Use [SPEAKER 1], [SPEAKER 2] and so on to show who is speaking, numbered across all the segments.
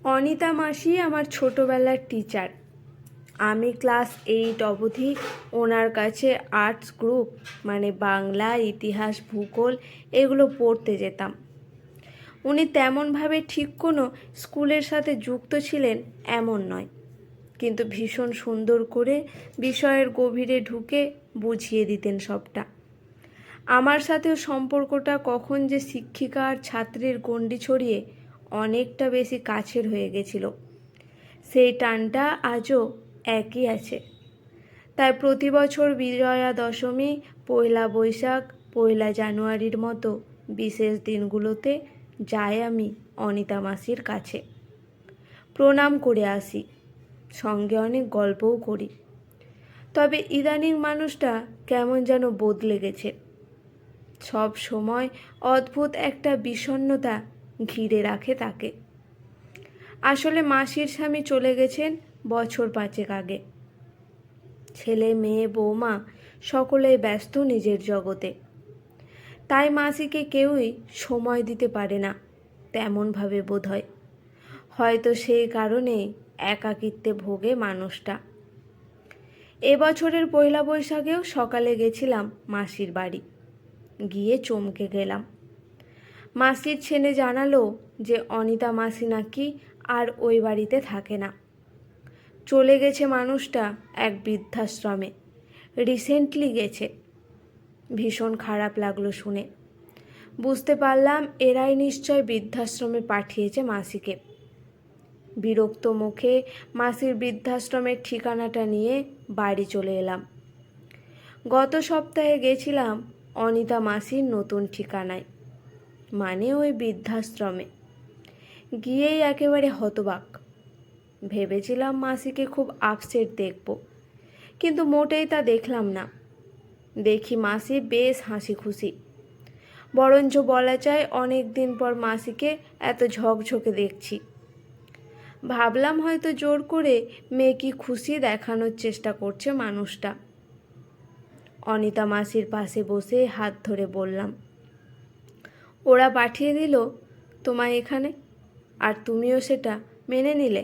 [SPEAKER 1] অনিতা মাসি আমার ছোটোবেলার টিচার। আমি ক্লাস 8 অবধি ওনার কাছে আর্টস গ্রুপ মানে বাংলা, ইতিহাস, ভূগোল এগুলো পড়তে যেতাম। উনি তেমনভাবে ঠিক কোনো স্কুলের সাথে যুক্ত ছিলেন এমন নয়, কিন্তু ভীষণ সুন্দর করে বিষয়ের গভীরে ঢুকে বুঝিয়ে দিতেন সবটা। আমার সাথেও সম্পর্কটা কখন যে শিক্ষিকা আর ছাত্রীর গণ্ডি ছড়িয়ে অনেকটা বেশি কাছের হয়ে গেছিল, সেই টানটা আজও একই আছে। তাই প্রতি বছর বিজয়া দশমী, পয়লা বৈশাখ, পয়লা জানুয়ারির মতো বিশেষ দিনগুলোতে যাই আমি অনিতা মাসির কাছে, প্রণাম করে আসি, সঙ্গে অনেক গল্পও করি। তবে ইদানিং মানুষটা কেমন যেন বদলে গেছে। সব সময় অদ্ভুত একটা বিষণ্ণতা ঘিরে রাখে তাকে। আসলে মাসির স্বামী চলে গেছেন বছর 5 আগে। ছেলে, মেয়ে, বৌমা সকলেই ব্যস্ত নিজের জগতে। তাই মাসিকে কেউই সময় দিতে পারে না তেমনভাবে বোধহয়। হয়তো সেই কারণেই একাকিত্বে ভোগে মানুষটা। এবছরের পয়লা বৈশাখেও সকালে গেছিলাম মাসির বাড়ি। গিয়ে চমকে গেলাম। মাসির ছেলে জানালো যে অনিতা মাসি নাকি আর ওই বাড়িতে থাকে না, চলে গেছে মানুষটা এক বৃদ্ধাশ্রমে, রিসেন্টলি গেছে। ভীষণ খারাপ লাগলো শুনে। বুঝতে পারলাম এরাই নিশ্চয় বৃদ্ধাশ্রমে পাঠিয়েছে মাসিকে। বিরক্ত মুখে মাসির বৃদ্ধাশ্রমের ঠিকানাটা নিয়ে বাড়ি চলে এলাম। গত সপ্তাহে গেছিলাম অনিতা মাসির নতুন ঠিকানায়, মানে ওই বৃদ্ধাশ্রমে। গিয়েই একেবারে হতবাক। ভেবেছিলাম মাসিকে খুব আপসেট দেখব, কিন্তু মোটেই তা দেখলাম না। দেখি মাসি বেশ হাসি খুশি, বরঞ্চ বলা যায় অনেক দিন পর মাসিকে এত ঝকঝকে দেখছি। ভাবলাম হয়তো জোর করে মেয়েকে খুশি দেখানোর চেষ্টা করছে মানুষটা। অনিতা মাসির পাশে বসে হাত ধরে বললাম, ওরা পাঠিয়ে দিল তোমায় এখানে, আর তুমিও সেটা মেনে নিলে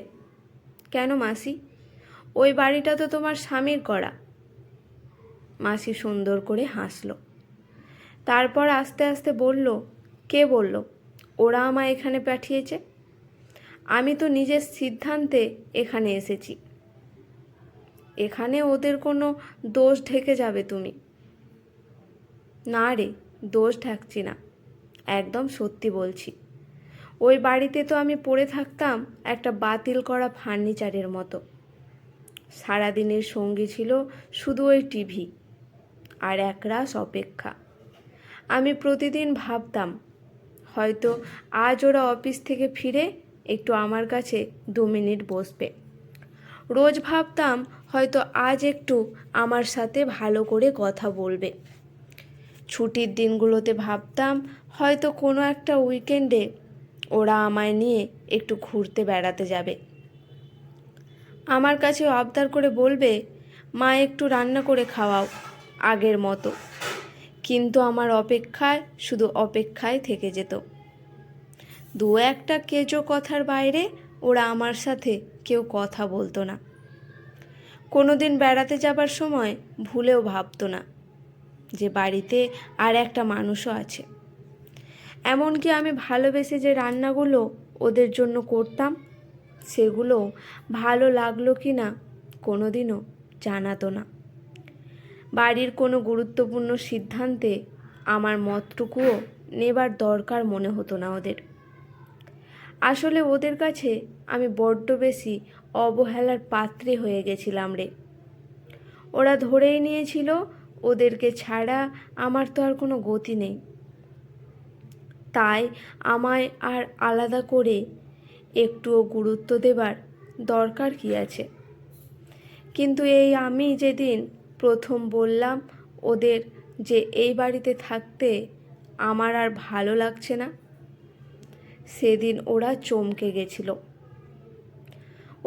[SPEAKER 1] কেন মাসি? ওই বাড়িটা তো তোমার স্বামীর করা। মাসি সুন্দর করে হাসলো। তারপর আস্তে আস্তে বলল, কে বলল ওরা আমায় এখানে পাঠিয়েছে? আমি তো নিজের সিদ্ধান্তে এখানে এসেছি। এখানে ওদের কোনো দোষ ঢেকে যাবে তুমি। না রে, দোষ ঢাকছি না, একদম সত্যি বলছি। ওই বাড়িতে তো আমি পড়ে থাকতাম একটা বাতিল করা ফার্নিচারের মতো। সারাদিনের সঙ্গী ছিল শুধু ওই টিভি আর একরাশ অপেক্ষা। আমি প্রতিদিন ভাবতাম হয়তো আজ ওরা অফিস থেকে ফিরে একটু আমার কাছে 2 মিনিট বসবে। রোজ ভাবতাম হয়তো আজ একটু আমার সাথে ভালো করে কথা বলবে। ছুটির দিনগুলোতে ভাবতাম হয়তো কোনো একটা উইকেন্ডে ওরা আমায় নিয়ে একটু ঘুরতে বেড়াতে যাবে। আমার কাছে আবদার করে বলবে, মা একটু রান্না করে খাওয়াও আগের মতো। কিন্তু আমার অপেক্ষায় শুধু অপেক্ষায় থেকে যেত। 2-1টা কেজো কথার বাইরে ওরা আমার সাথে কেউ কথা বলতো না। কোনো দিন বেড়াতে যাবার সময় ভুলেও ভাবতো না যে বাড়িতে আর একটা মানুষও আছে। এমনকি আমি ভালোবেসে যে রান্নাগুলো ওদের জন্য করতাম, সেগুলো ভালো লাগলো কি না কোনোদিনও জানাতো না। বাড়ির কোনো গুরুত্বপূর্ণ সিদ্ধান্তে আমার মতটুকুও নেবার দরকার মনে হতো না ওদের। আসলে ওদের কাছে আমি বড্ড বেশি অবহেলার পাত্রী হয়ে গেছিলাম রে। ওরা ধরেই নিয়েছিল ওদেরকে ছাড়া আমার তো আর কোনো গতি নেই। তাই আমায় আর আলাদা করে একটুও গুরুত্ব দেবার দরকার কি আছে? কিন্তু এই আমি যেদিন প্রথম বললাম ওদের যে এই বাড়িতে থাকতে আমার আর ভালো লাগছে না, সেদিন ওরা চমকে গেছিল।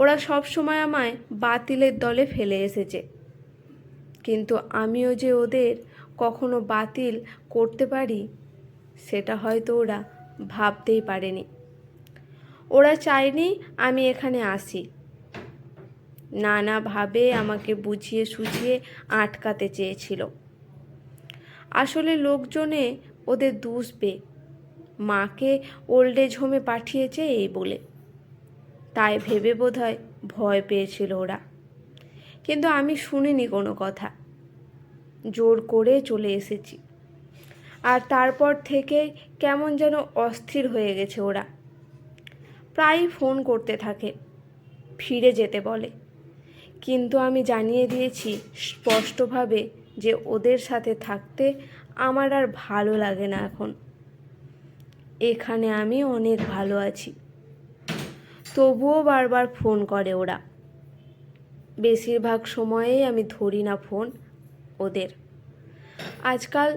[SPEAKER 1] ওরা সব সময় আমায় বাতিলের দলে ফেলে এসেছে, কিন্তু আমিও যে ওদের কখনো বাতিল করতে পারি সেটা হয়তো ওরা ভাবতেই পারেনি। ওরা চায়নি আমি এখানে আসি। নানাভাবে আমাকে বুঝিয়ে সুঝিয়ে আটকাতে চেয়েছিল। আসলে লোকজনে ওদের দুষবে, মাকে ওল্ড এজ হোমে পাঠিয়েছে এই বলে, তাই ভেবে বোধহয় ভয় পেয়েছিল ওরা। কিন্তু আমি শুনিনি কোনো কথা, জোর করে চলে এসেছি। আর তারপর থেকে কেমন যেন অস্থির হয়ে গেছে ওরা। প্রায়ই ফোন করতে থাকে, ফিরে যেতে বলে, কিন্তু আমি জানিয়ে দিয়েছি স্পষ্টভাবে যে ওদের সাথে থাকতে আমার আর ভালো লাগে না এখন। এখানে আমি অনেক ভালো আছি। তবুও বারবার ফোন করে ওরা। বেশিরভাগ সময়েই আমি ধরি না ফোন ওদের। আজকাল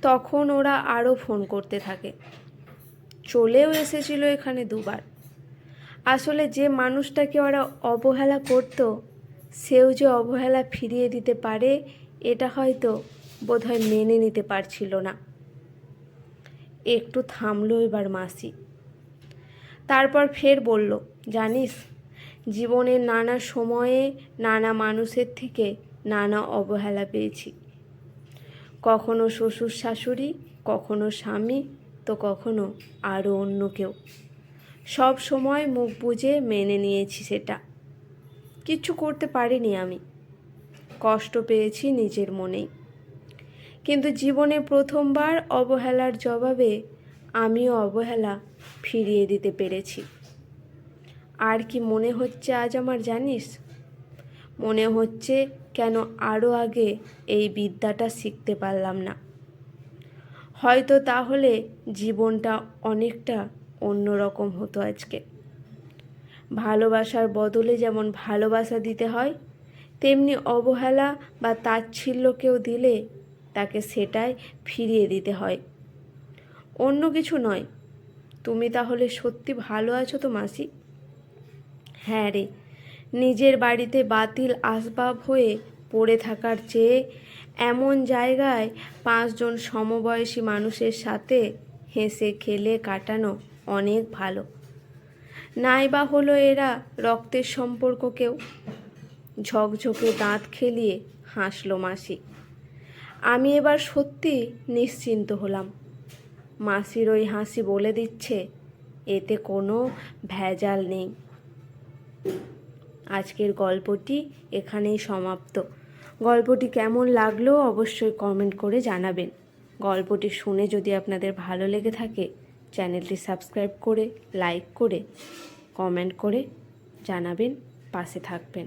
[SPEAKER 1] তখন ওরা আরও ফোন করতে থাকে। চলেও এসেছিল এখানে 2বার। আসলে যে মানুষটাকে ওরা অবহেলা করত, সেও যে অবহেলা ফিরিয়ে দিতে পারে এটা হয়তো বোধহয় মেনে নিতে পারছিল না। একটু থামলো এবার মাসি। তারপর ফের বলল, জানিস, জীবনের নানা সময়ে নানা মানুষের থেকে নানা অবহেলা পেয়েছি। কখনো শ্বশুর শাশুড়ি, কখনো স্বামী, তো কখনো আরও অন্য কেউ। সব সময় মুখ বুজে মেনে নিয়েছি সেটা। কিচ্ছু করতে পারিনি আমি। কষ্ট পেয়েছি নিজের মনেই। কিন্তু জীবনে প্রথমবার অবহেলার জবাবে আমিও অবহেলা ফিরিয়ে দিতে পেরেছি। আর কি মনে হচ্ছে আজ আমার জানিস? মনে হচ্ছে কেন আরও আগে এই বিদ্যাটা শিখতে পারলাম না। হয়তো তাহলে জীবনটা অনেকটা অন্যরকম হতো আজকে। ভালোবাসার বদলে যেমন ভালোবাসা দিতে হয়, তেমনি অবহেলা বা তাচ্ছিল্যকেও দিলে তাকে সেটাই ফিরিয়ে দিতে হয়, অন্য কিছু নয়। তুমি তাহলে সত্যি ভালো আছো তো মাসি? হ্যাঁ রে, নিজের বাড়িতে বাতিল আসবাব হয়ে পড়ে থাকার চেয়ে এমন জায়গায় 5 জন সমবয়সী মানুষের সাথে হেসে খেলে কাটানো অনেক ভালো। নাই বা হলো এরা রক্তের সম্পর্ক কেউ। ঝকঝকে দাঁত খেলিয়ে হাসলো মাসি। আমি এবার সত্যি নিশ্চিন্ত হলাম। মাসির ওই হাসি বলে দিচ্ছে এতে কোনো ভেজাল নেই। আজকের গল্পটি এখানেই সমাপ্ত। গল্পটি কেমন লাগলো অবশ্যই কমেন্ট করে জানাবেন। গল্পটি শুনে যদি আপনাদের ভালো লেগে থাকে, চ্যানেলটি সাবস্ক্রাইব করে, লাইক করে, কমেন্ট করে জানাবেন, পাশে থাকবেন।